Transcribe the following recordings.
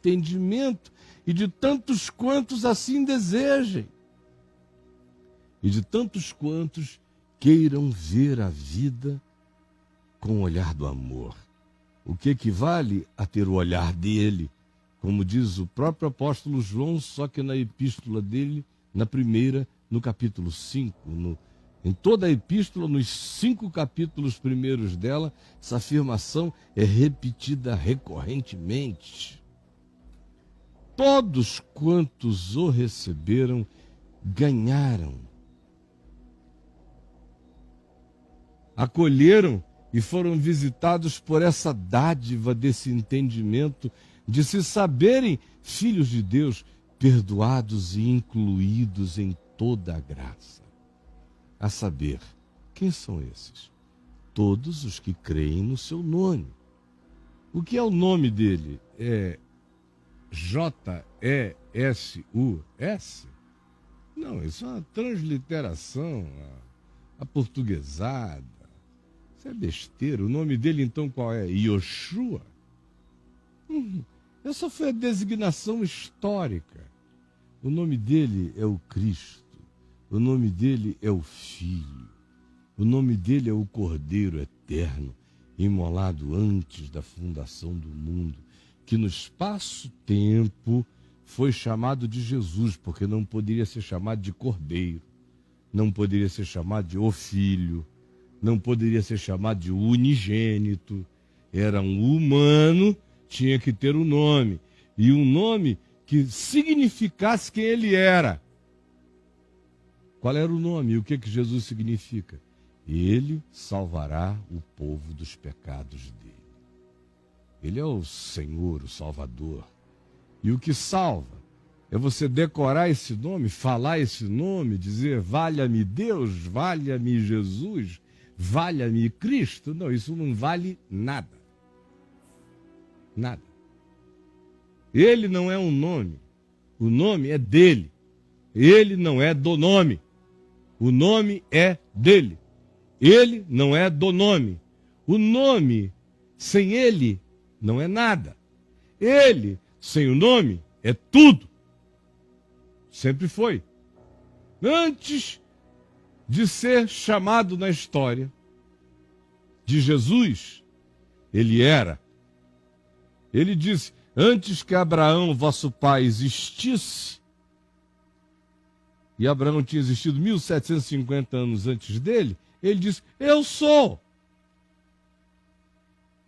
entendimento, e de tantos quantos assim desejem, e de tantos quantos queiram ver a vida com o olhar do amor, o que equivale a ter o olhar dele, como diz o próprio apóstolo João, só que na epístola dele, na primeira, no capítulo 5, em toda a epístola, nos 5 capítulos primeiros dela, essa afirmação é repetida recorrentemente. Todos quantos o receberam, ganharam. Acolheram e foram visitados por essa dádiva desse entendimento, de se saberem filhos de Deus, perdoados e incluídos em toda a graça. A saber, quem são esses? Todos os que creem no seu nome. O que é o nome dele? É J-E-S-U-S? Não, isso é uma transliteração, aportuguesada. Isso é besteira. O nome dele, então, qual é? Yoshua? Essa foi a designação histórica. O nome dele é o Cristo. O nome dele é o Filho. O nome dele é o Cordeiro Eterno, imolado antes da fundação do mundo, que no espaço-tempo foi chamado de Jesus, porque não poderia ser chamado de Cordeiro, não poderia ser chamado de O Filho, não poderia ser chamado de unigênito. Era um humano, tinha que ter um nome, e um nome que significasse quem ele era. Qual era o nome? E o que Jesus significa? Ele salvará o povo dos pecados dele. Ele é o Senhor, o Salvador. E o que salva é você decorar esse nome, falar esse nome, dizer valha-me Deus, valha-me Jesus, valha-me Cristo. Não, isso não vale nada. Nada. Ele não é um nome. O nome é dele. Ele não é do nome. O nome é dele. Ele não é do nome. O nome, sem ele, não é nada. Ele, sem o nome, é tudo. Sempre foi. Antes de ser chamado na história de Jesus, ele era. Ele disse, antes que Abraão, vosso pai, existisse, e Abraão tinha existido 1750 anos antes dele, ele disse, eu sou.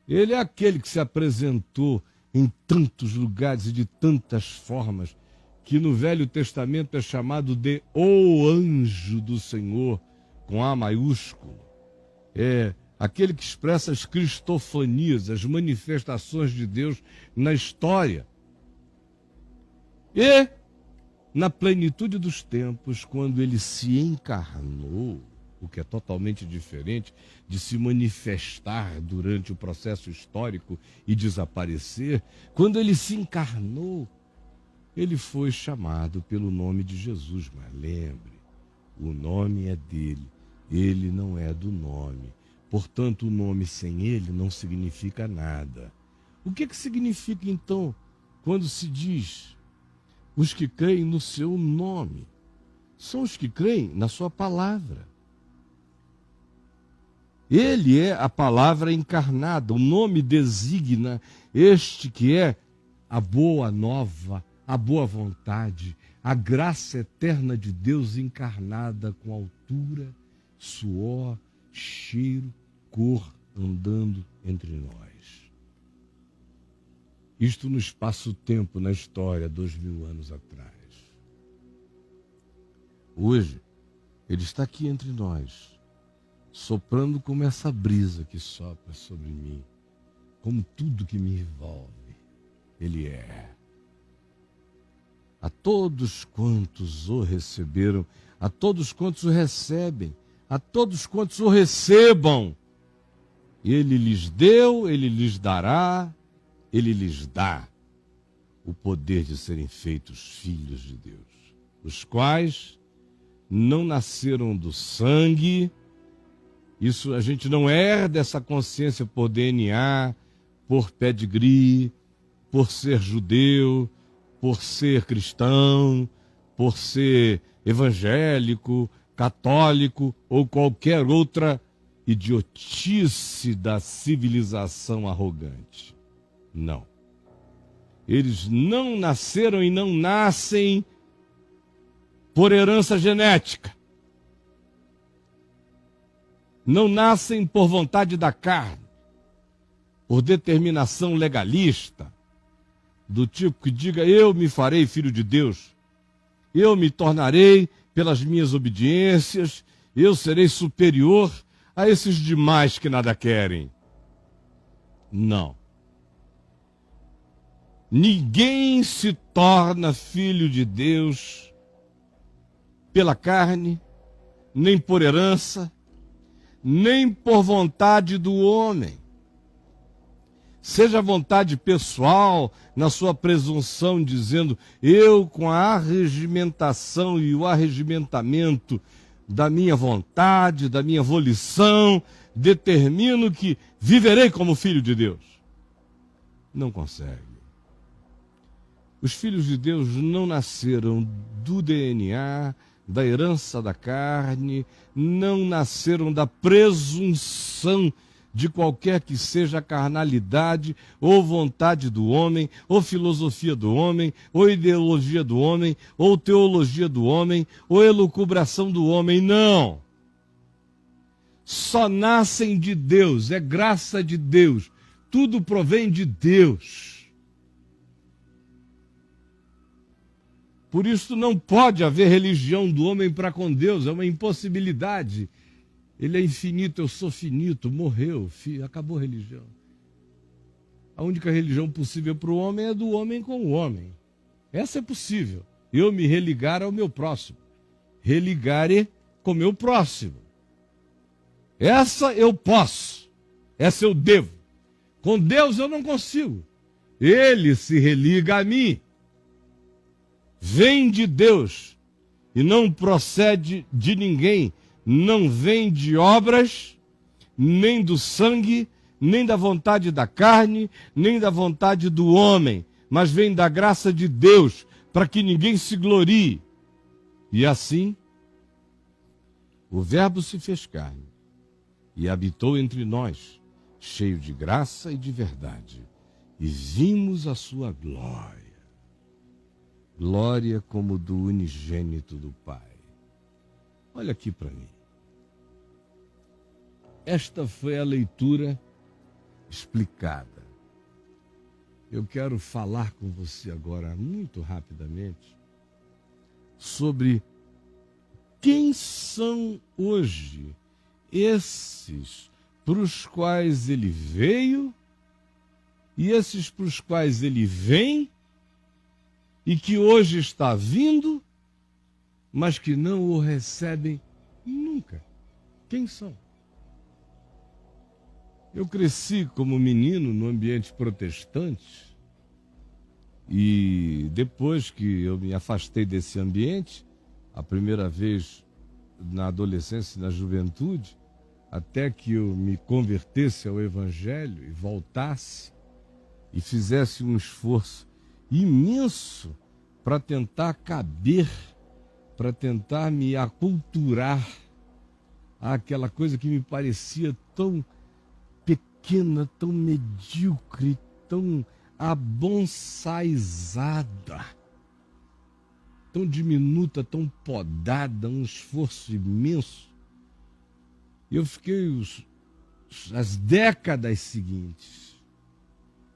Ele é aquele que se apresentou em tantos lugares e de tantas formas, que no Velho Testamento é chamado de o anjo do Senhor, com A maiúsculo. É aquele que expressa as cristofanias, as manifestações de Deus na história. E na plenitude dos tempos, quando ele se encarnou, o que é totalmente diferente de se manifestar durante o processo histórico e desaparecer, quando ele se encarnou, ele foi chamado pelo nome de Jesus. Mas lembre, o nome é dele, ele não é do nome. Portanto, o nome sem ele não significa nada. O que significa, então, quando se diz os que creem no seu nome? São os que creem na sua palavra. Ele é a palavra encarnada. O nome designa este que é a boa nova, a boa vontade, a graça eterna de Deus encarnada com altura, suor, cheiro, cor, andando entre nós. Isto no espaço-tempo, na história, 2000 anos atrás. Hoje, ele está aqui entre nós, soprando como essa brisa que sopra sobre mim, como tudo que me envolve. Ele é. A todos quantos o receberam, a todos quantos o recebem, a todos quantos o recebam, ele lhes deu, ele lhes dará, ele lhes dá o poder de serem feitos filhos de Deus, os quais não nasceram do sangue. Isso a gente não herda essa consciência por DNA, por pedigree, por ser judeu, por ser cristão, por ser evangélico, católico ou qualquer outra idiotice da civilização arrogante. Não. Eles não nasceram e não nascem por herança genética. Não nascem por vontade da carne, por determinação legalista, do tipo que diga: eu me farei filho de Deus, eu me tornarei pelas minhas obediências, eu serei superior a esses demais que nada querem. Não. Ninguém se torna filho de Deus pela carne, nem por herança, nem por vontade do homem. Seja a vontade pessoal, na sua presunção, dizendo: eu, com a arregimentação e o arregimentamento da minha vontade, da minha volição, determino que viverei como filho de Deus. Não consegue. Os filhos de Deus não nasceram do DNA, da herança da carne, não nasceram da presunção de qualquer que seja a carnalidade, ou vontade do homem, ou filosofia do homem, ou ideologia do homem, ou teologia do homem, ou elucubração do homem. Não! Só nascem de Deus, é graça de Deus. Tudo provém de Deus. Por isso não pode haver religião do homem para com Deus, é uma impossibilidade. Ele é infinito, eu sou finito, morreu, acabou a religião. A única religião possível para o homem é do homem com o homem. Essa é possível. Eu me religar ao meu próximo. Religare com o meu próximo. Essa eu posso. Essa eu devo. Com Deus eu não consigo. Ele se religa a mim. Vem de Deus e não procede de ninguém. Não vem de obras, nem do sangue, nem da vontade da carne, nem da vontade do homem, mas vem da graça de Deus, para que ninguém se glorie. E assim, o Verbo se fez carne e habitou entre nós, cheio de graça e de verdade, e vimos a sua glória. Glória como do unigênito do Pai. Olha aqui para mim. Esta foi a leitura explicada. Eu quero falar com você agora, muito rapidamente, sobre quem são hoje esses para os quais ele veio e esses para os quais ele vem e que hoje está vindo, mas que não o recebem nunca. Quem são? Eu cresci como menino no ambiente protestante e depois que eu me afastei desse ambiente, a primeira vez na adolescência e na juventude, até que eu me convertesse ao Evangelho e voltasse e fizesse um esforço imenso para tentar caber, para tentar me aculturar àquela coisa que me parecia tão pequena, tão medíocre, tão abonsaizada, tão diminuta, tão podada, um esforço imenso. Eu fiquei as décadas seguintes,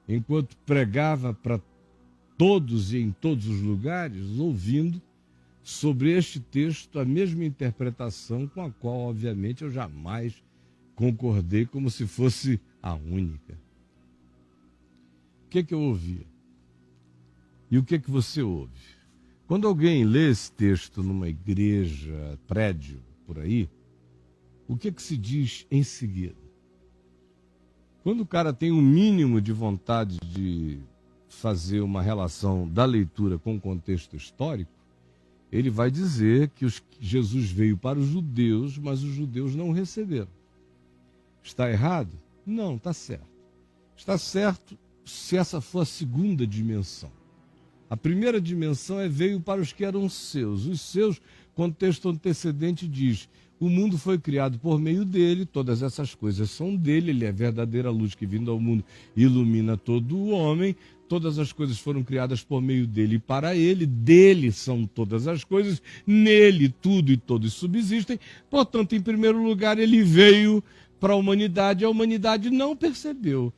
enquanto pregava para todos e em todos os lugares, ouvindo sobre este texto a mesma interpretação com a qual, obviamente, eu jamais concordei como se fosse a única. O que eu ouvia? E o que você ouve? Quando alguém lê esse texto numa igreja, prédio, por aí, o que se diz em seguida? Quando o cara tem um mínimo de vontade de fazer uma relação da leitura com o contexto histórico, ele vai dizer que Jesus veio para os judeus, mas os judeus não o receberam. Está errado? Não, está certo. Está certo se essa for a segunda dimensão. A primeira dimensão veio para os que eram seus. Os seus, contexto antecedente diz, o mundo foi criado por meio dele, todas essas coisas são dele, ele é a verdadeira luz que vindo ao mundo ilumina todo o homem, todas as coisas foram criadas por meio dele e para ele, dele são todas as coisas, nele tudo e todos subsistem, portanto, em primeiro lugar, ele veio para a humanidade não percebeu.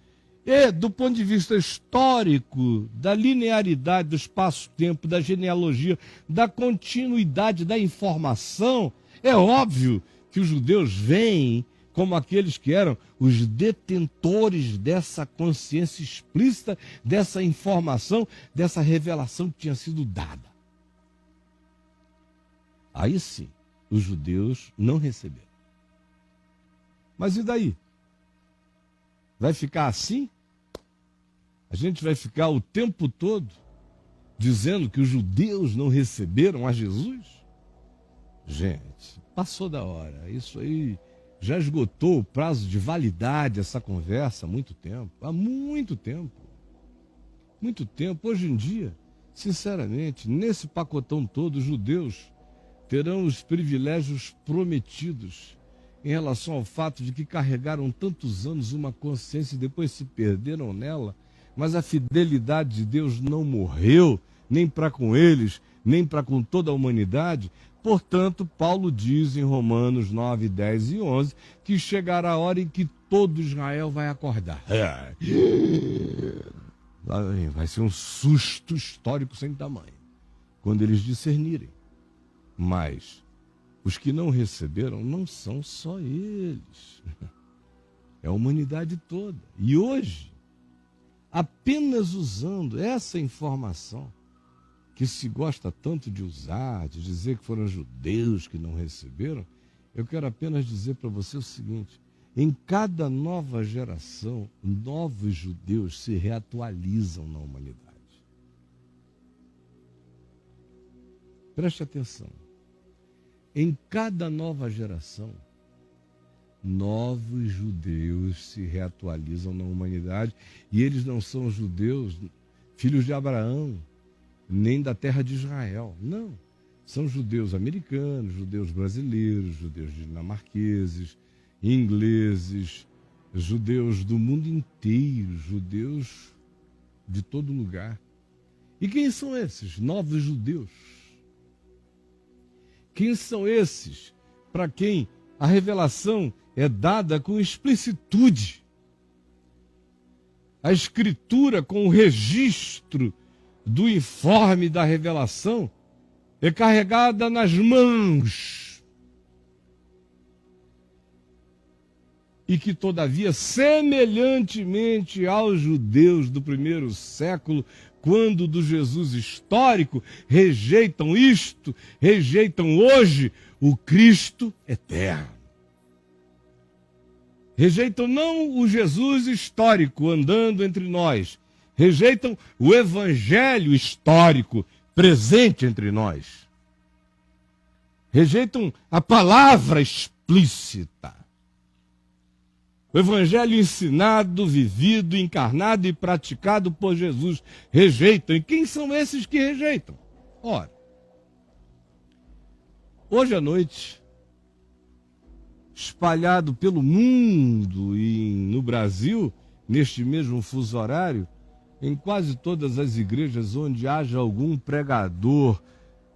E, do ponto de vista histórico, da linearidade do espaço-tempo, da genealogia, da continuidade da informação, é óbvio que os judeus veem como aqueles que eram os detentores dessa consciência explícita, dessa informação, dessa revelação que tinha sido dada. Aí sim, os judeus não receberam. Mas e daí? Vai ficar assim? A gente vai ficar o tempo todo dizendo que os judeus não receberam a Jesus? Gente, passou da hora. Isso aí já esgotou o prazo de validade, essa conversa, há muito tempo. Há muito tempo. Muito tempo. Hoje em dia, sinceramente, nesse pacotão todo, os judeus terão os privilégios prometidos em relação ao fato de que carregaram tantos anos uma consciência e depois se perderam nela, mas a fidelidade de Deus não morreu, nem para com eles, nem para com toda a humanidade. Portanto, Paulo diz em Romanos 9, 10 e 11, que chegará a hora em que todo Israel vai acordar. Vai ser um susto histórico sem tamanho, quando eles discernirem. Mas os que não receberam não são só eles. É a humanidade toda. E hoje, apenas usando essa informação, que se gosta tanto de usar, de dizer que foram judeus que não receberam, eu quero apenas dizer para você o seguinte: em cada nova geração, novos judeus se reatualizam na humanidade. Preste atenção. Em cada nova geração, novos judeus se reatualizam na humanidade, e eles não são judeus, filhos de Abraão, nem da terra de Israel. Não. São judeus americanos, judeus brasileiros, judeus dinamarqueses, ingleses, judeus do mundo inteiro, judeus de todo lugar. E quem são esses novos judeus? Quem são esses para quem a revelação é dada com explicitude? A escritura com o registro do informe da revelação é carregada nas mãos. E que, todavia, semelhantemente aos judeus do primeiro século, quando do Jesus histórico, rejeitam isto, rejeitam hoje o Cristo eterno. Rejeitam não o Jesus histórico andando entre nós, rejeitam o evangelho histórico presente entre nós. Rejeitam a palavra explícita. O evangelho ensinado, vivido, encarnado e praticado por Jesus. Rejeitam. E quem são esses que rejeitam? Ora, hoje à noite, espalhado pelo mundo e no Brasil, neste mesmo fuso horário, em quase todas as igrejas onde haja algum pregador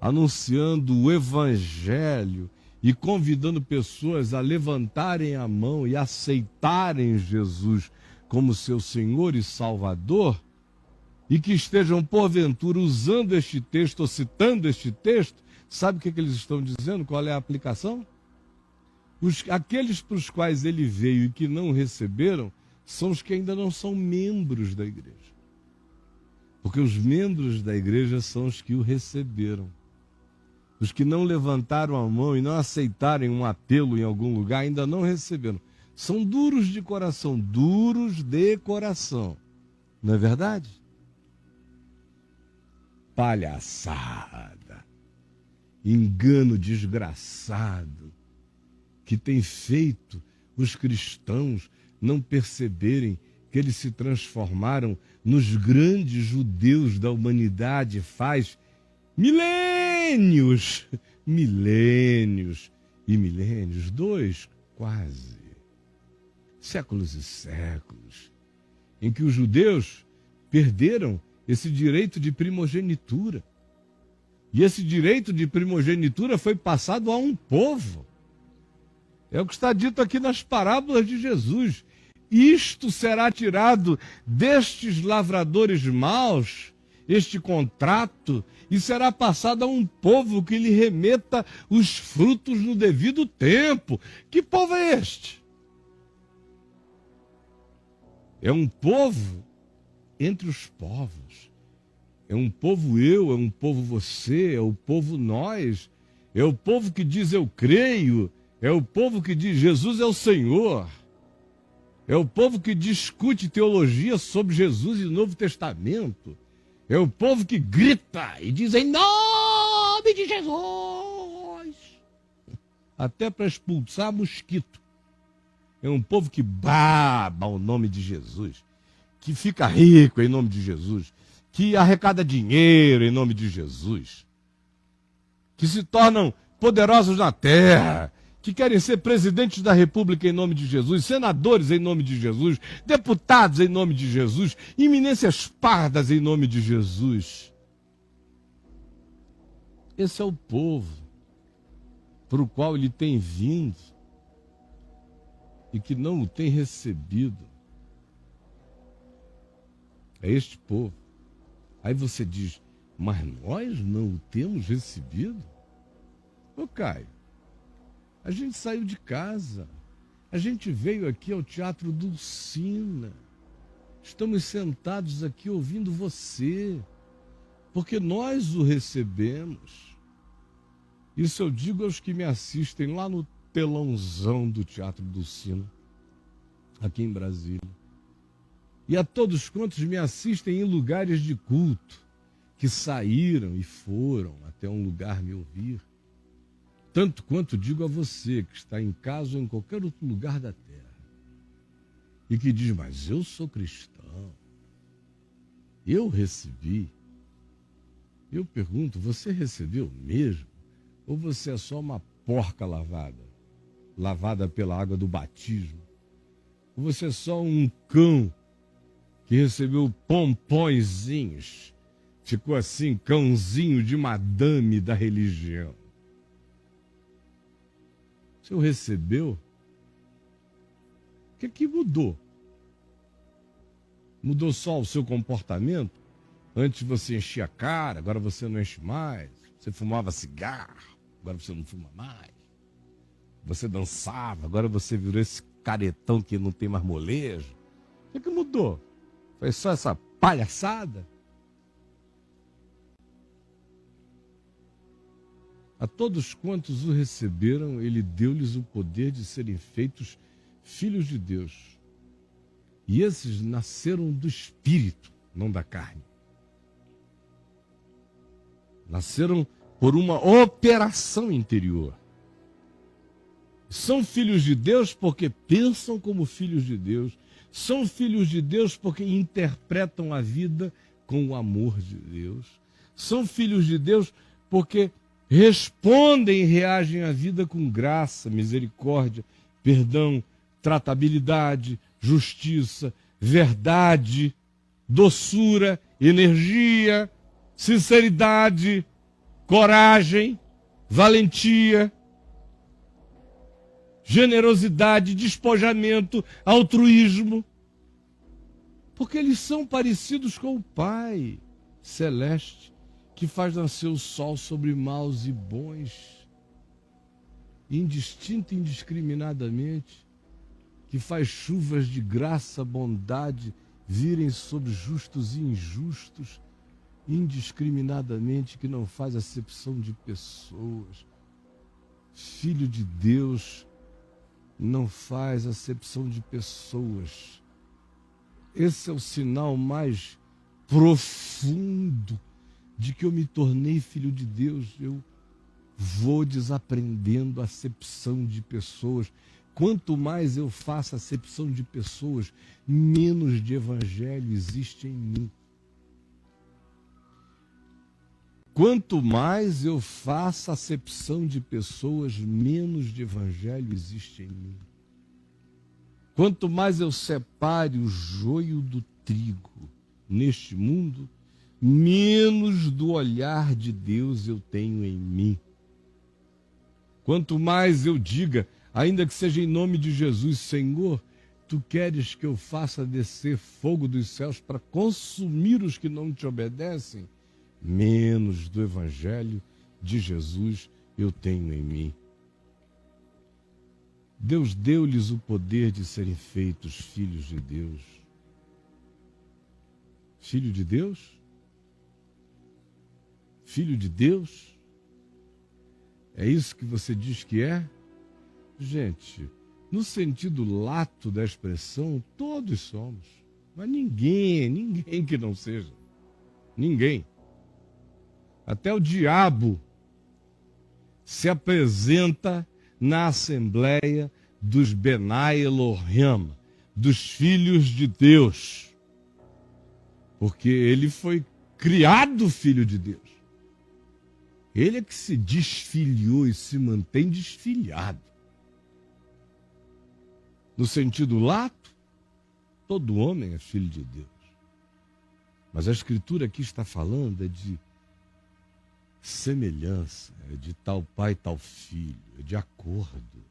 anunciando o evangelho e convidando pessoas a levantarem a mão e aceitarem Jesus como seu Senhor e Salvador, e que estejam porventura usando este texto ou citando este texto, sabe o que eles estão dizendo? Qual é a aplicação? Aqueles para os quais ele veio e que não receberam são os que ainda não são membros da igreja. Porque os membros da igreja são os que o receberam. Os que não levantaram a mão e não aceitarem um apelo em algum lugar ainda não receberam. São duros de coração, duros de coração. Não é verdade? Palhaçada. Engano desgraçado que tem feito os cristãos não perceberem que eles se transformaram nos grandes judeus da humanidade faz milênios, milênios e milênios, quase, séculos e séculos, em que os judeus perderam esse direito de primogenitura. E esse direito de primogenitura foi passado a um povo. É o que está dito aqui nas parábolas de Jesus. Isto será tirado destes lavradores maus, este contrato, e será passado a um povo que lhe remeta os frutos no devido tempo. Que povo é este? É um povo entre os povos. É um povo eu, é um povo você, é o povo nós. É o povo que diz eu creio, é o povo que diz Jesus é o Senhor. É o povo que discute teologia sobre Jesus e o Novo Testamento. É o povo que grita e diz em nome de Jesus. Até para expulsar mosquito. É um povo que baba o nome de Jesus. Que fica rico em nome de Jesus. Que arrecada dinheiro em nome de Jesus. Que se tornam poderosos na terra. Que querem ser presidentes da República em nome de Jesus, senadores em nome de Jesus, deputados em nome de Jesus, eminências pardas em nome de Jesus. Esse é o povo para o qual ele tem vindo e que não o tem recebido. É este povo. Aí você diz, mas nós não o temos recebido? Ô Caio, a gente saiu de casa, a gente veio aqui ao Teatro Dulcina, estamos sentados aqui ouvindo você, porque nós o recebemos. Isso eu digo aos que me assistem lá no telãozão do Teatro Dulcina, aqui em Brasília. E a todos quantos me assistem em lugares de culto, que saíram e foram até um lugar me ouvir. Tanto quanto digo a você que está em casa ou em qualquer outro lugar da terra e que diz, mas eu sou cristão, eu recebi. Eu pergunto, você recebeu mesmo? Ou você é só uma porca lavada pela água do batismo? Ou você é só um cão que recebeu pompõezinhos, ficou assim, cãozinho de madame da religião? O senhor recebeu? O que mudou? Mudou só o seu comportamento? Antes você enchia a cara, agora você não enche mais. Você fumava cigarro, agora você não fuma mais. Você dançava, agora você virou esse caretão que não tem mais molejo. O que mudou? Foi só essa palhaçada? A todos quantos o receberam, ele deu-lhes o poder de serem feitos filhos de Deus. E esses nasceram do Espírito, não da carne. Nasceram por uma operação interior. São filhos de Deus porque pensam como filhos de Deus. São filhos de Deus porque interpretam a vida com o amor de Deus. São filhos de Deus porque respondem e reagem à vida com graça, misericórdia, perdão, tratabilidade, justiça, verdade, doçura, energia, sinceridade, coragem, valentia, generosidade, despojamento, altruísmo. Porque eles são parecidos com o Pai Celeste, que faz nascer o sol sobre maus e bons, indistinto e indiscriminadamente, que faz chuvas de graça, bondade, virem sobre justos e injustos, indiscriminadamente, que não faz acepção de pessoas. Filho de Deus não faz acepção de pessoas. Esse é o sinal mais profundo de que eu me tornei filho de Deus. Eu vou desaprendendo a acepção de pessoas, Quanto mais eu faço acepção de pessoas, menos de evangelho existe em mim. Quanto mais eu faço acepção de pessoas, menos de evangelho existe em mim. Quanto mais eu separe o joio do trigo neste mundo, menos do olhar de Deus eu tenho em mim. Quanto mais eu diga, ainda que seja em nome de Jesus, Senhor, tu queres que eu faça descer fogo dos céus para consumir os que não te obedecem, menos do evangelho de Jesus eu tenho em mim. Deus deu-lhes o poder de serem feitos filhos de Deus. Filho de Deus? Filho de Deus? É isso que você diz que é? Gente, no sentido lato da expressão, todos somos. Mas ninguém que não seja. Ninguém. Até o diabo se apresenta na Assembleia dos Benai Elohim, dos filhos de Deus. Porque ele foi criado filho de Deus. Ele é que se desfiliou e se mantém desfiliado. No sentido lato, todo homem é filho de Deus. Mas a Escritura aqui está falando de semelhança, é de tal pai, tal filho, é de acordo.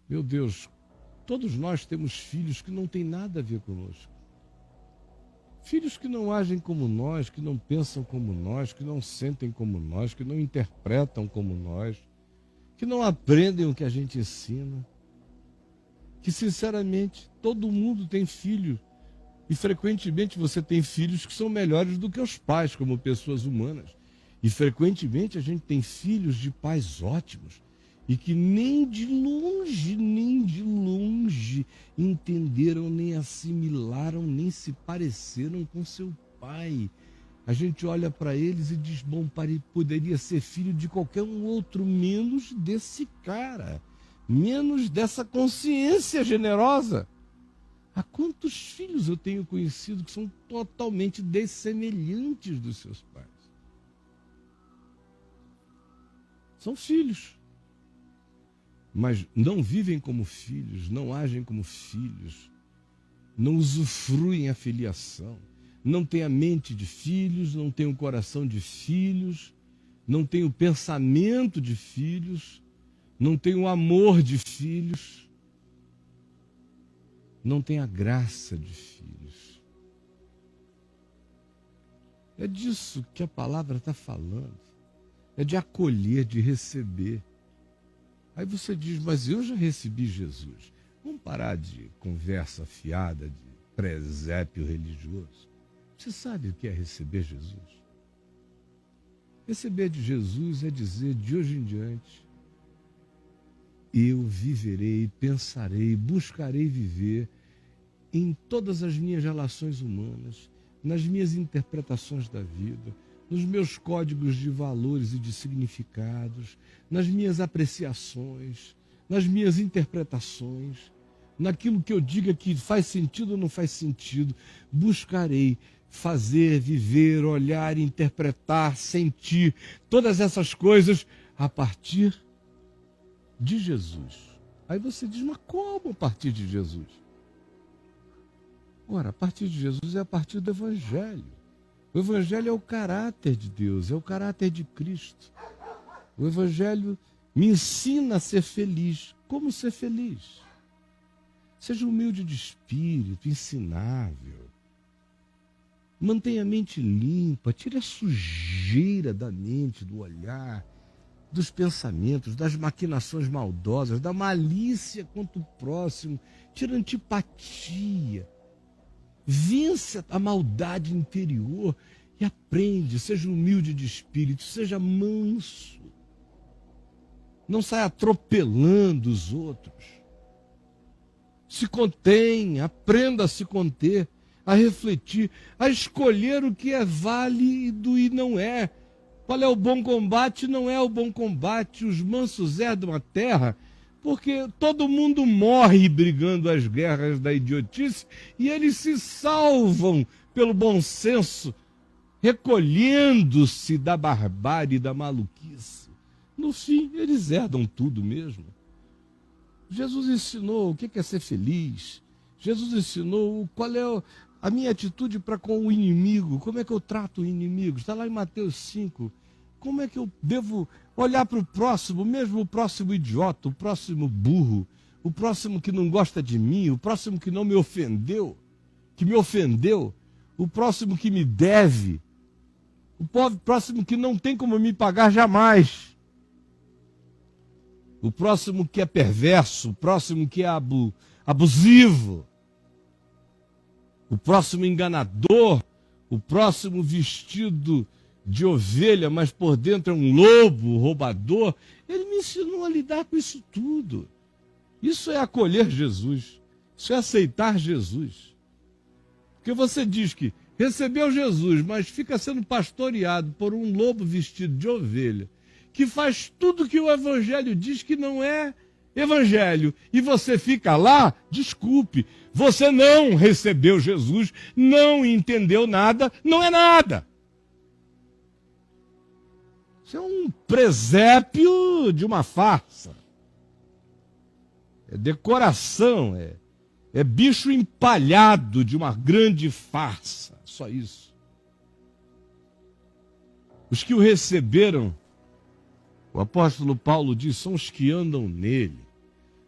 Meu Deus, todos nós temos filhos que não têm nada a ver conosco. Filhos que não agem como nós, que não pensam como nós, que não sentem como nós, que não interpretam como nós, que não aprendem o que a gente ensina. Que, sinceramente, todo mundo tem filho. E, frequentemente, você tem filhos que são melhores do que os pais, como pessoas humanas. E, frequentemente, a gente tem filhos de pais ótimos e que nem de longe entenderam, nem assimilaram, nem se pareceram com seu pai. A gente olha para eles e diz, bom, poderia ser filho de qualquer um outro, menos desse cara, menos dessa consciência generosa. Há quantos filhos eu tenho conhecido que são totalmente dessemelhantes dos seus pais? São filhos, mas não vivem como filhos, não agem como filhos, não usufruem a filiação, não têm a mente de filhos, não têm o coração de filhos, não têm o pensamento de filhos, não têm o amor de filhos, não têm a graça de filhos. É disso que a palavra está falando. É de acolher, de receber. Aí você diz, mas eu já recebi Jesus. Vamos parar de conversa fiada, de presépio religioso. Você sabe o que é receber Jesus? Receber de Jesus é dizer, de hoje em diante, eu viverei, pensarei, buscarei viver em todas as minhas relações humanas, nas minhas interpretações da vida, nos meus códigos de valores e de significados, nas minhas apreciações, nas minhas interpretações, naquilo que eu diga que faz sentido ou não faz sentido, buscarei fazer, viver, olhar, interpretar, sentir, todas essas coisas a partir de Jesus. Aí você diz, mas como a partir de Jesus? Ora, a partir de Jesus é a partir do Evangelho. O Evangelho é o caráter de Deus, é o caráter de Cristo. O Evangelho me ensina a ser feliz. Como ser feliz? Seja humilde de espírito, ensinável. Mantenha a mente limpa, tire a sujeira da mente, do olhar, dos pensamentos, das maquinações maldosas, da malícia contra o próximo. Tire a antipatia. Vença a maldade interior e aprende, seja humilde de espírito, seja manso. Não saia atropelando os outros. Se contenha, aprenda a se conter, a refletir, a escolher o que é válido e não é. Qual é o bom combate? Não é o bom combate. Os mansos herdam a terra, Porque todo mundo morre brigando as guerras da idiotice e eles se salvam pelo bom senso, recolhendo-se da barbárie e da maluquice. No fim, eles herdam tudo mesmo. Jesus ensinou o que é ser feliz. Jesus ensinou qual é a minha atitude para com o inimigo, como é que eu trato o inimigo. Está lá em Mateus 5. Como é que eu devo olhar para o próximo, mesmo o próximo idiota, o próximo burro, o próximo que não gosta de mim, o próximo que não me ofendeu, que me ofendeu, o próximo que me deve, o próximo que não tem como me pagar jamais, o próximo que é perverso, o próximo que é abusivo, o próximo enganador, o próximo vestido de ovelha, mas por dentro é um lobo, roubador. Ele me ensinou a lidar com isso tudo. Isso é acolher Jesus. Isso é aceitar Jesus. Porque você diz que recebeu Jesus, mas fica sendo pastoreado por um lobo vestido de ovelha, que faz tudo que o Evangelho diz que não é Evangelho, e você fica lá, desculpe, você não recebeu Jesus, não entendeu nada, não é nada. Isso é um presépio de uma farsa. É decoração, é bicho empalhado de uma grande farsa. Só isso. Os que o receberam, o apóstolo Paulo diz, são os que andam nele.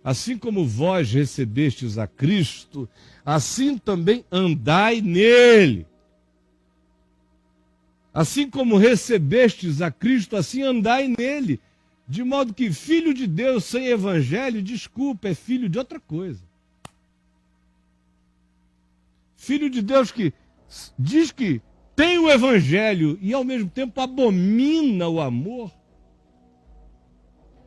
Assim como vós recebestes a Cristo, assim também andai nele. Assim como recebestes a Cristo, assim andai nele. De modo que filho de Deus sem evangelho, desculpa, é filho de outra coisa. Filho de Deus que diz que tem o evangelho e ao mesmo tempo abomina o amor.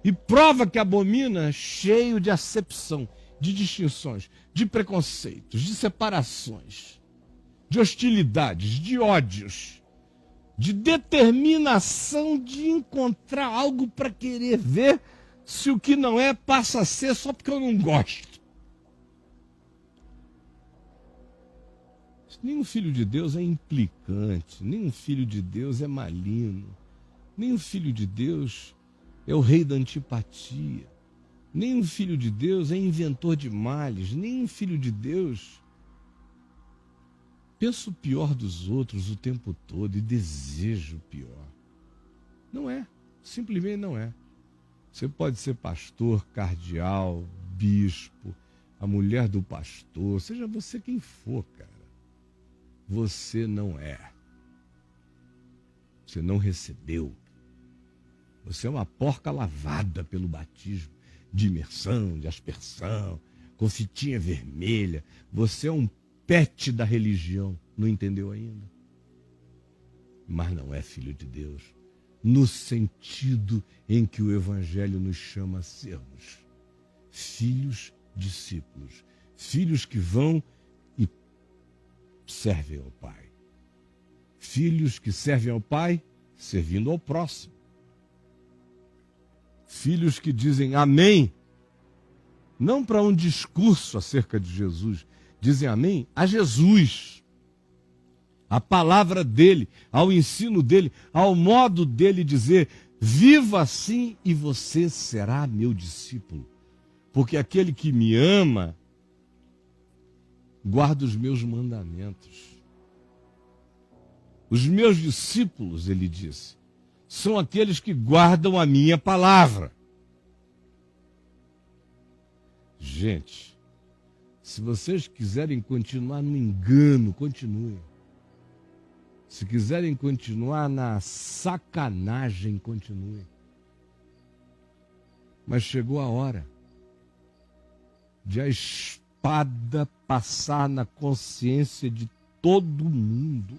E prova que abomina, cheio de acepção, de distinções, de preconceitos, de separações, de hostilidades, de ódios, de determinação de encontrar algo para querer ver se o que não é passa a ser só porque eu não gosto. Nenhum filho de Deus é implicante, nenhum filho de Deus é maligno, nenhum filho de Deus é o rei da antipatia, nenhum filho de Deus é inventor de males, nenhum filho de Deus pensa o pior dos outros o tempo todo e deseja o pior. Não é, simplesmente não é. Você pode ser pastor, cardeal, bispo, a mulher do pastor, seja você quem for, cara. Você não é. Você não recebeu. Você é uma porca lavada pelo batismo de imersão, de aspersão, com fitinha vermelha. Você é um pet da religião. Não entendeu ainda? Mas não é filho de Deus, no sentido em que o Evangelho nos chama a sermos. Filhos discípulos. Filhos que vão e servem ao Pai. Filhos que servem ao Pai, servindo ao próximo. Filhos que dizem amém, não para um discurso acerca de Jesus, dizem amém a Jesus, a palavra dele, ao ensino dele, ao modo dele dizer, viva assim e você será meu discípulo. Porque aquele que me ama, guarda os meus mandamentos. Os meus discípulos, ele disse, são aqueles que guardam a minha palavra. Gente, se vocês quiserem continuar no engano, continuem. Se quiserem continuar na sacanagem, continuem. Mas chegou a hora de a espada passar na consciência de todo mundo.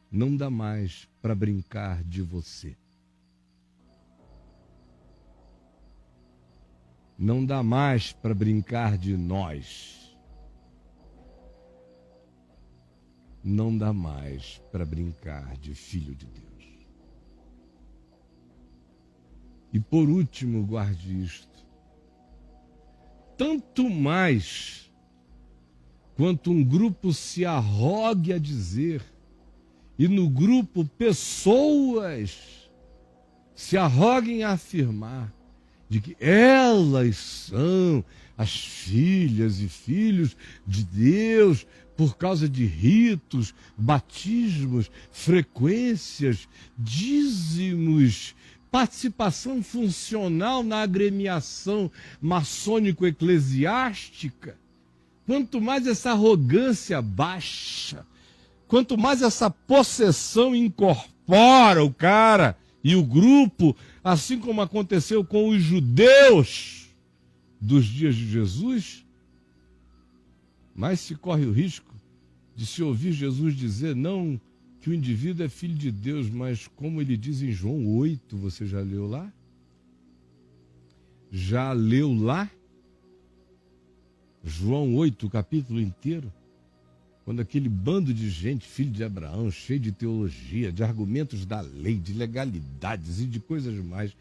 Não dá mais para brincar de você. Não dá mais para brincar de nós. Não dá mais para brincar de filho de Deus. E por último, guarde isto. Tanto mais quanto um grupo se arrogue a dizer, e no grupo pessoas se arroguem a afirmar, de que elas são as filhas e filhos de Deus por causa de ritos, batismos, frequências, dízimos, participação funcional na agremiação maçônico-eclesiástica. Quanto mais essa arrogância baixa, quanto mais essa possessão incorpora o cara e o grupo, assim como aconteceu com os judeus dos dias de Jesus, mais se corre o risco de se ouvir Jesus dizer não que o indivíduo é filho de Deus, mas como ele diz em João 8, você já leu lá? Já leu lá? João 8, o capítulo inteiro? Quando aquele bando de gente, filho de Abraão, cheio de teologia, de argumentos da lei, de legalidades e de coisas mais,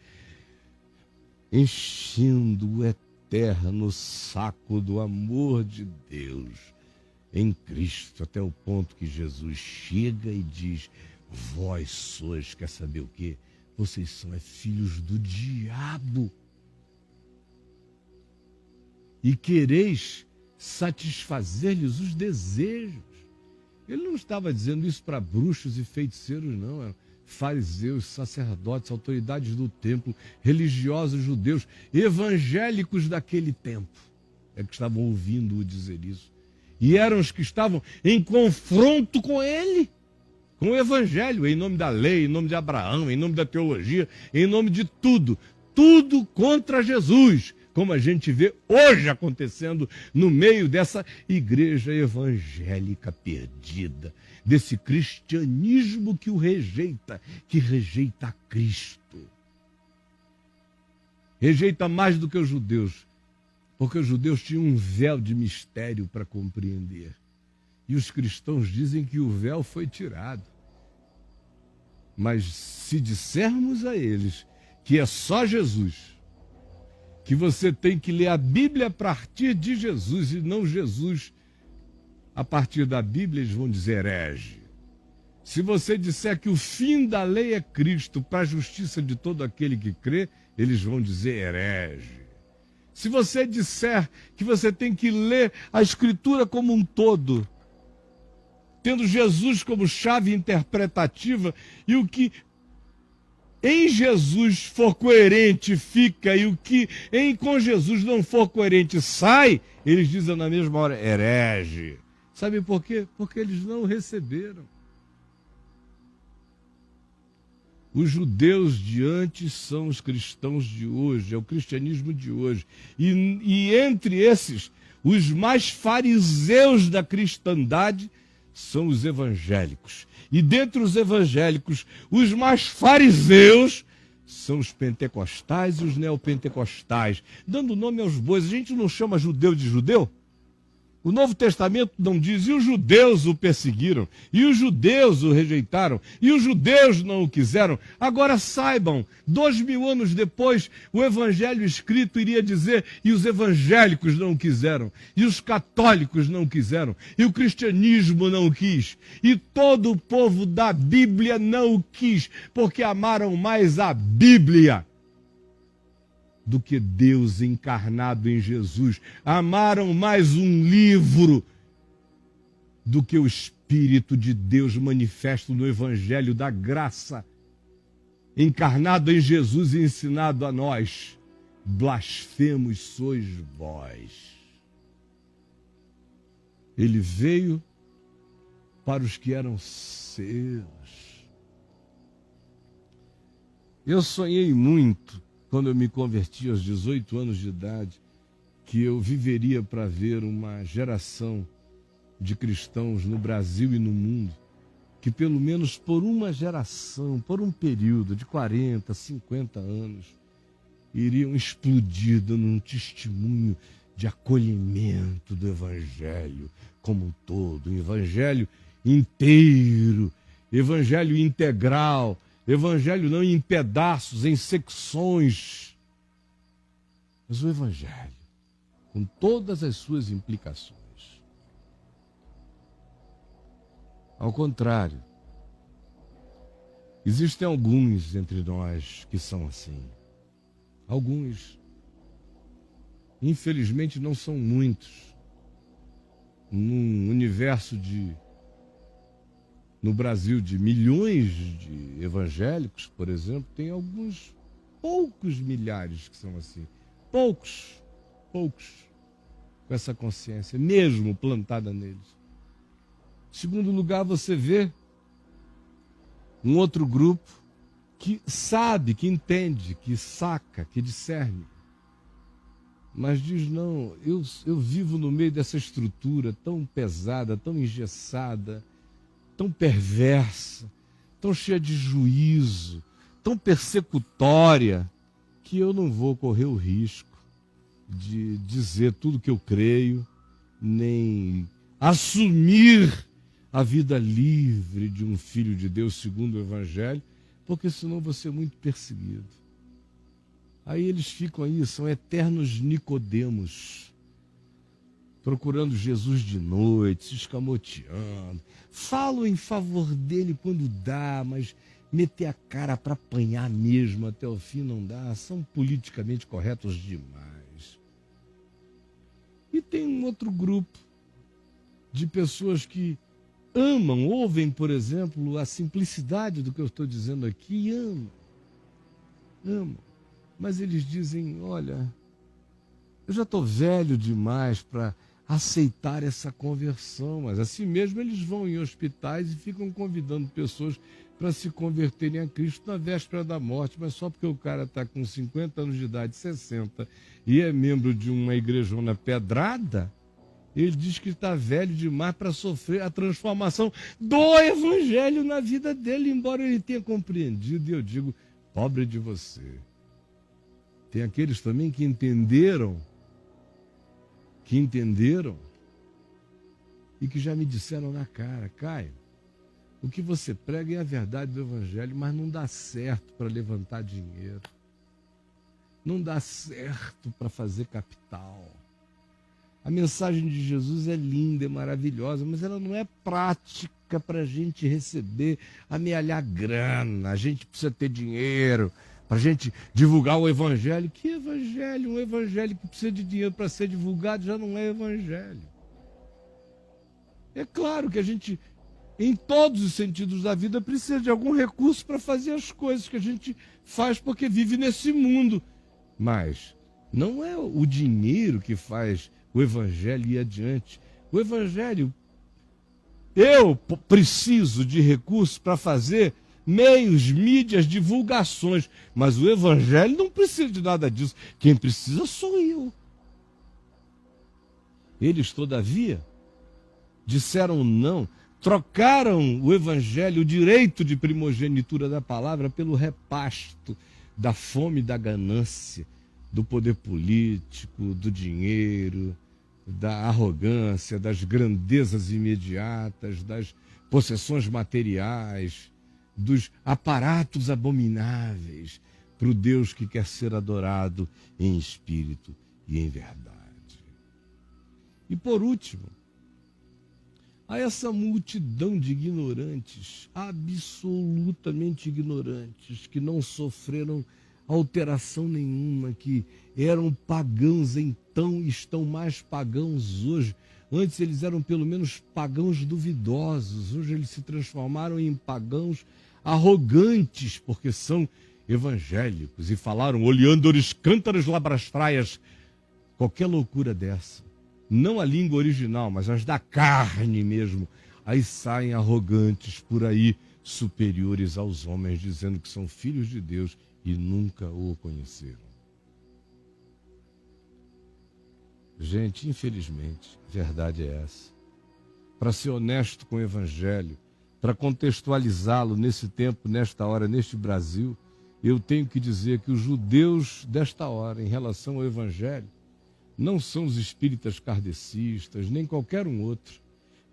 enchendo o eterno saco do amor de Deus em Cristo, até o ponto que Jesus chega e diz: vós sois, quer saber o quê? Vocês são filhos do diabo. E quereis satisfazer-lhes os desejos. Ele não estava dizendo isso para bruxos e feiticeiros, não. Eram fariseus, sacerdotes, autoridades do templo, religiosos judeus, evangélicos daquele tempo, é que estavam ouvindo-o dizer isso. E eram os que estavam em confronto com ele, com o evangelho, em nome da lei, em nome de Abraão, em nome da teologia, em nome de tudo. Tudo contra Jesus, como a gente vê hoje acontecendo no meio dessa igreja evangélica perdida, desse cristianismo que o rejeita, que rejeita a Cristo. Rejeita mais do que os judeus, porque os judeus tinham um véu de mistério para compreender. E os cristãos dizem que o véu foi tirado. Mas se dissermos a eles que é só Jesus, que você tem que ler a Bíblia a partir de Jesus e não Jesus a partir da Bíblia, eles vão dizer herege. Se você disser que o fim da lei é Cristo para a justiça de todo aquele que crê, eles vão dizer herege. Se você disser que você tem que ler a Escritura como um todo, tendo Jesus como chave interpretativa, e o que em Jesus for coerente fica, e o que com Jesus não for coerente sai, eles dizem na mesma hora, herege. Sabe por quê? Porque eles não receberam. Os judeus de antes são os cristãos de hoje, é o cristianismo de hoje. E entre esses, os mais fariseus da cristandade são os evangélicos. E dentre os evangélicos, os mais fariseus são os pentecostais e os neopentecostais. Dando nome aos bois, a gente não chama judeu de judeu? O Novo Testamento não diz, e os judeus o perseguiram, e os judeus o rejeitaram, e os judeus não o quiseram. Agora saibam, 2000 anos depois, o evangelho escrito iria dizer, e os evangélicos não o quiseram, e os católicos não o quiseram, e o cristianismo não o quis, e todo o povo da Bíblia não o quis, porque amaram mais a Bíblia do que Deus encarnado em Jesus. Amaram mais um livro do que o Espírito de Deus manifesto no Evangelho da graça, encarnado em Jesus e ensinado a nós. Blasfemos sois vós. Ele veio para os que eram seus. Eu sonhei muito quando eu me converti aos 18 anos de idade, que eu viveria para ver uma geração de cristãos no Brasil e no mundo, que pelo menos por uma geração, por um período de 40, 50 anos, iriam explodir dando um testemunho de acolhimento do Evangelho como um todo, um Evangelho inteiro, Evangelho integral, Evangelho não em pedaços, em secções, mas o Evangelho, com todas as suas implicações. Ao contrário, existem alguns entre nós que são assim. Alguns. Infelizmente não são muitos. Num universo no Brasil de milhões de evangélicos, por exemplo, tem alguns poucos milhares que são assim. Poucos com essa consciência, mesmo plantada neles. Em segundo lugar, você vê um outro grupo que sabe, que entende, que saca, que discerne. Mas diz, não, eu vivo no meio dessa estrutura tão pesada, tão engessada, tão perversa, tão cheia de juízo, tão persecutória, que eu não vou correr o risco de dizer tudo que eu creio, nem assumir a vida livre de um filho de Deus segundo o Evangelho, porque senão vou ser muito perseguido. Aí eles ficam aí, são eternos Nicodemos, procurando Jesus de noite, se escamoteando. Falam em favor dele quando dá, mas meter a cara para apanhar mesmo até o fim não dá. São politicamente corretos demais. E tem um outro grupo de pessoas que amam, ouvem, por exemplo, a simplicidade do que eu estou dizendo aqui, amam. Mas eles dizem, olha, eu já estou velho demais para aceitar essa conversão. Mas assim mesmo eles vão em hospitais e ficam convidando pessoas para se converterem a Cristo na véspera da morte, mas só porque o cara está com 50 anos de idade, 60, e é membro de uma igrejona pedrada, ele diz que está velho demais para sofrer a transformação do Evangelho na vida dele, embora ele tenha compreendido. E eu digo, pobre de você. Tem aqueles também que entenderam e que já me disseram na cara, Caio, o que você prega é a verdade do Evangelho, mas não dá certo para levantar dinheiro. Não dá certo para fazer capital. A mensagem de Jesus é linda, é maravilhosa, mas ela não é prática para a gente receber, amealhar grana. A gente precisa ter dinheiro para a gente divulgar o Evangelho. Que Evangelho? Um Evangelho que precisa de dinheiro para ser divulgado já não é Evangelho. É claro que a gente, em todos os sentidos da vida, precisa de algum recurso para fazer as coisas que a gente faz porque vive nesse mundo. Mas não é o dinheiro que faz o Evangelho ir adiante. O Evangelho, eu preciso de recursos para fazer meios, mídias, divulgações, mas o Evangelho não precisa de nada disso. Quem precisa sou eu. Eles, todavia, disseram não, trocaram o Evangelho, o direito de primogenitura da palavra, pelo repasto da fome e da ganância, do poder político, do dinheiro, da arrogância, das grandezas imediatas, das possessões materiais, dos aparatos abomináveis, para o Deus que quer ser adorado em espírito e em verdade. E por último, há essa multidão de ignorantes, absolutamente ignorantes, que não sofreram alteração nenhuma, que eram pagãos então, estão mais pagãos hoje. Antes eles eram pelo menos pagãos duvidosos, hoje eles se transformaram em pagãos arrogantes, porque são evangélicos, e falaram oleandores, cântaros, labrastraias, qualquer loucura dessa. Não a língua original, mas as da carne mesmo. Aí saem arrogantes por aí, superiores aos homens, dizendo que são filhos de Deus e nunca o conheceram. Gente, infelizmente, a verdade é essa. Para ser honesto com o Evangelho, para contextualizá-lo nesse tempo, nesta hora, neste Brasil, eu tenho que dizer que os judeus desta hora, em relação ao Evangelho, não são os espíritas kardecistas, nem qualquer um outro.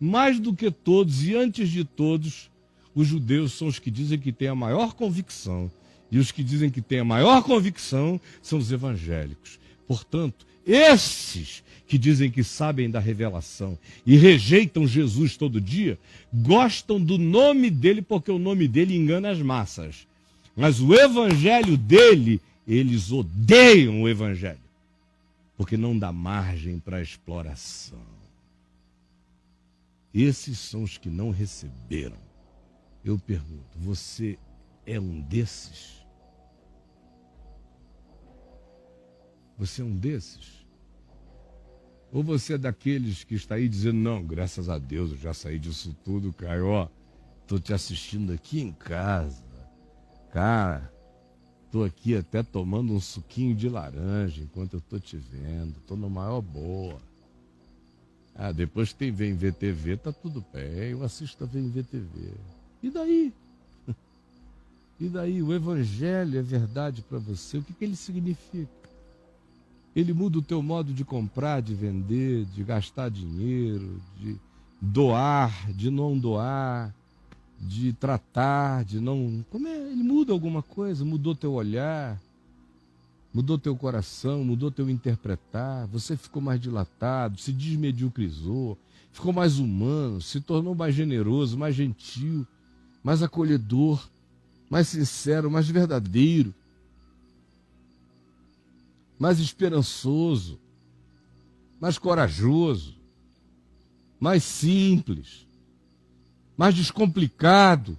Mais do que todos e antes de todos, Os judeus são os que dizem que têm a maior convicção. E os que dizem que têm a maior convicção são os evangélicos. Portanto, esses que dizem que sabem da revelação e rejeitam Jesus todo dia, gostam do nome dele porque o nome dele engana as massas. Mas o evangelho dele, eles odeiam o evangelho, porque não dá margem para exploração. Esses são os que não receberam. Eu pergunto, você é um desses? Você é um desses? Ou você é daqueles que está aí dizendo, não, graças a Deus, eu já saí disso tudo, Caio, ó, estou te assistindo aqui em casa. Cara, estou aqui até tomando um suquinho de laranja enquanto eu estou te vendo, estou na maior boa. Ah, depois que vem ver TV, tá tudo bem, eu assisto a ver TV. E daí? E daí? O evangelho é verdade para você, o que ele significa? Ele muda o teu modo de comprar, de vender, de gastar dinheiro, de doar, de não doar, de tratar, de não... Como é? Ele muda alguma coisa, mudou teu olhar, mudou teu coração, mudou teu interpretar, você ficou mais dilatado, se desmediocrizou, ficou mais humano, se tornou mais generoso, mais gentil, mais acolhedor, mais sincero, mais verdadeiro, mais esperançoso, mais corajoso, mais simples, mais descomplicado,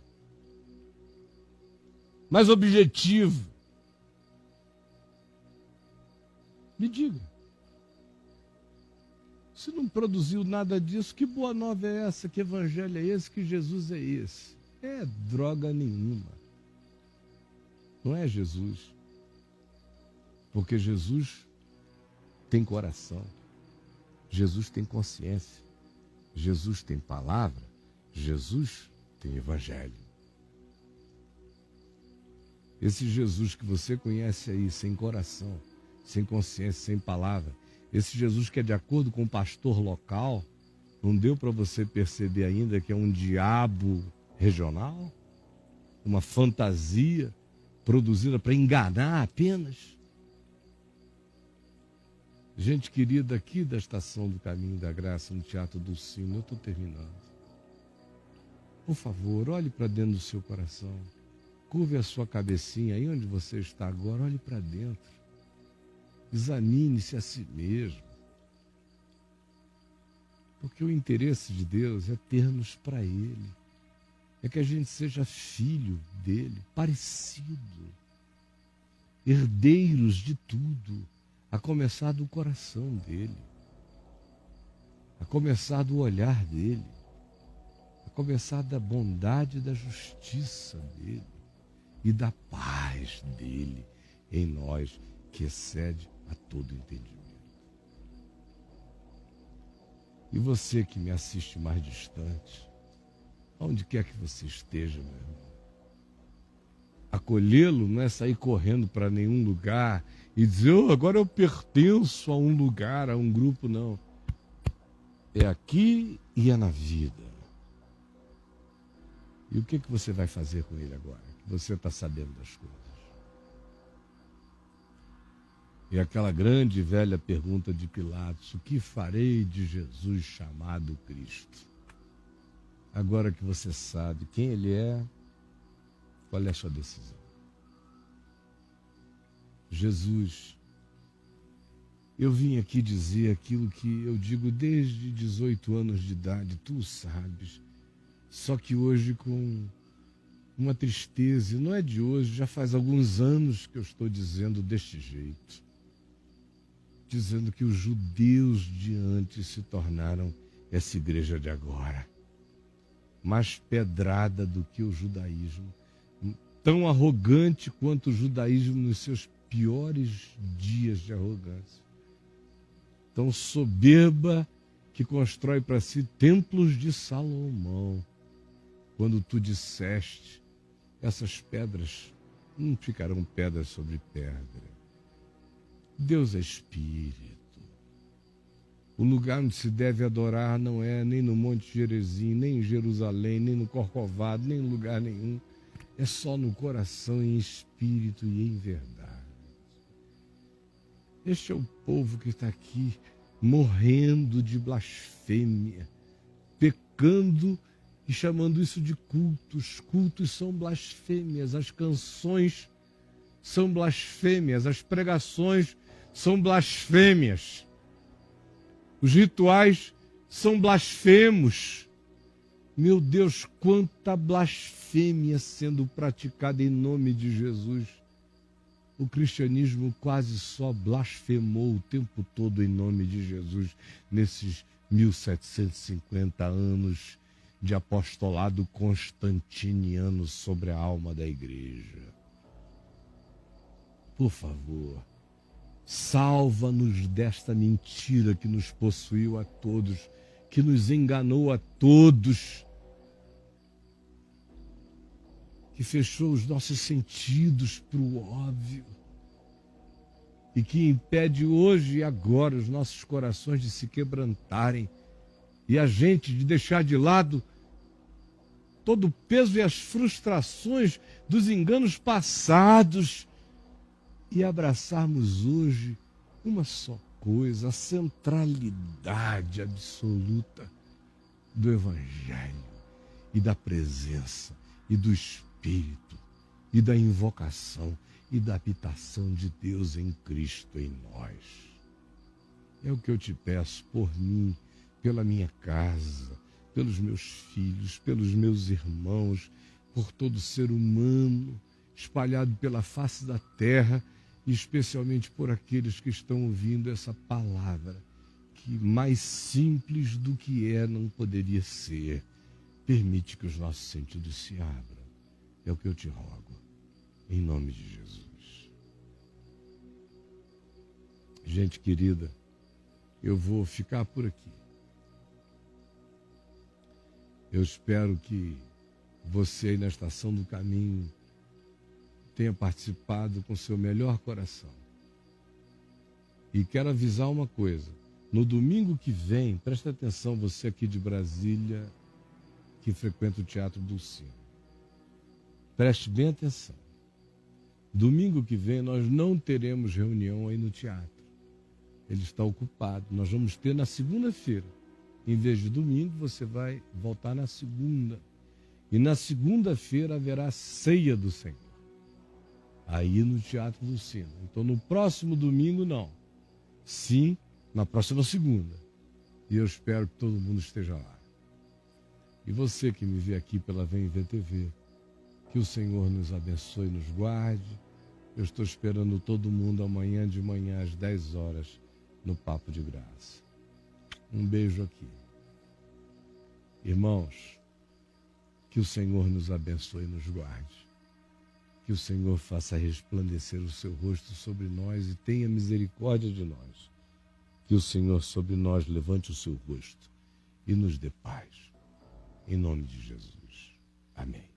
mais objetivo. Me diga. Se não produziu nada disso, que boa nova é essa? Que evangelho é esse? Que Jesus é esse? É droga nenhuma. Não é Jesus. Porque Jesus tem coração. Jesus tem consciência. Jesus tem palavra. Jesus tem evangelho. Esse Jesus que você conhece aí, sem coração, sem consciência, sem palavra, esse Jesus que é de acordo com o pastor local, não deu para você perceber ainda que é um diabo regional? Uma fantasia produzida para enganar apenas? Gente querida aqui da Estação do Caminho da Graça, no Teatro do Sino, eu estou terminando. Por favor, olhe para dentro do seu coração. Curve a sua cabecinha aí onde você está agora, olhe para dentro. Examine-se a si mesmo. Porque o interesse de Deus é ter-nos para Ele. É que a gente seja filho dele, parecido. Herdeiros de tudo. A começar do coração dele. A começar do olhar dele. A começar da bondade e da justiça dele. E da paz dele em nós, que excede a todo entendimento. E você que me assiste mais distante, onde quer que você esteja, meu irmão, acolhê-lo não é sair correndo para nenhum lugar e dizer, oh, agora eu pertenço a um lugar, a um grupo, não. É aqui e é na vida. E o que você vai fazer com ele agora? Que você está sabendo das coisas. E aquela grande e velha pergunta de Pilatos, o que farei de Jesus chamado Cristo? Agora que você sabe quem ele é, qual é a sua decisão? Jesus, eu vim aqui dizer aquilo que eu digo desde 18 anos de idade, tu sabes, só que hoje com uma tristeza, e não é de hoje, já faz alguns anos que eu estou dizendo deste jeito, dizendo que os judeus de antes se tornaram essa igreja de agora, mais pedrada do que o judaísmo, tão arrogante quanto o judaísmo nos seus piores dias de arrogância, tão soberba que constrói para si templos de Salomão, quando tu disseste, essas pedras não ficarão pedras sobre pedra. Deus é Espírito. O lugar onde se deve adorar não é nem no Monte Gerizim, nem em Jerusalém, nem no Corcovado, nem em lugar nenhum. É só no coração, em espírito e em verdade. Este é o povo que está aqui morrendo de blasfêmia, pecando e chamando isso de cultos. Cultos são blasfêmias, as canções são blasfêmias, as pregações são blasfêmias, os rituais são blasfemos. Meu Deus, quanta blasfêmia sendo praticada em nome de Jesus. O cristianismo quase só blasfemou o tempo todo em nome de Jesus, nesses 1750 anos de apostolado constantiniano sobre a alma da igreja. Por favor, salva-nos desta mentira que nos possuiu a todos, que nos enganou a todos, que fechou os nossos sentidos para o óbvio e que impede hoje e agora os nossos corações de se quebrantarem e a gente de deixar de lado todo o peso e as frustrações dos enganos passados e abraçarmos hoje uma só coisa, a centralidade absoluta do Evangelho e da presença e do Espírito e da invocação e da habitação de Deus em Cristo em nós. É o que eu te peço por mim, pela minha casa, pelos meus filhos, pelos meus irmãos, por todo ser humano espalhado pela face da terra, e especialmente por aqueles que estão ouvindo essa palavra, que mais simples do que é não poderia ser. Permite que os nossos sentidos se abram. É o que eu te rogo, em nome de Jesus. Gente querida, eu vou ficar por aqui. Eu espero que você aí na Estação do Caminho tenha participado com seu melhor coração. E quero avisar uma coisa. No domingo que vem, presta atenção, você aqui de Brasília, que frequenta o Teatro Dulcino. Preste bem atenção. Domingo que vem nós não teremos reunião aí no teatro. Ele está ocupado. Nós vamos ter na segunda-feira. Em vez de domingo, você vai voltar na segunda. E na segunda-feira haverá ceia do Senhor. Aí no Teatro Dulcino. Então no próximo domingo não. Sim, na próxima segunda. E eu espero que todo mundo esteja lá. E você que me vê aqui pela Vem Ver TV, que o Senhor nos abençoe e nos guarde. Eu estou esperando todo mundo amanhã de manhã às 10 horas no Papo de Graça. Um beijo aqui. Irmãos, que o Senhor nos abençoe e nos guarde. Que o Senhor faça resplandecer o seu rosto sobre nós e tenha misericórdia de nós. Que o Senhor sobre nós levante o seu rosto e nos dê paz. Em nome de Jesus. Amém.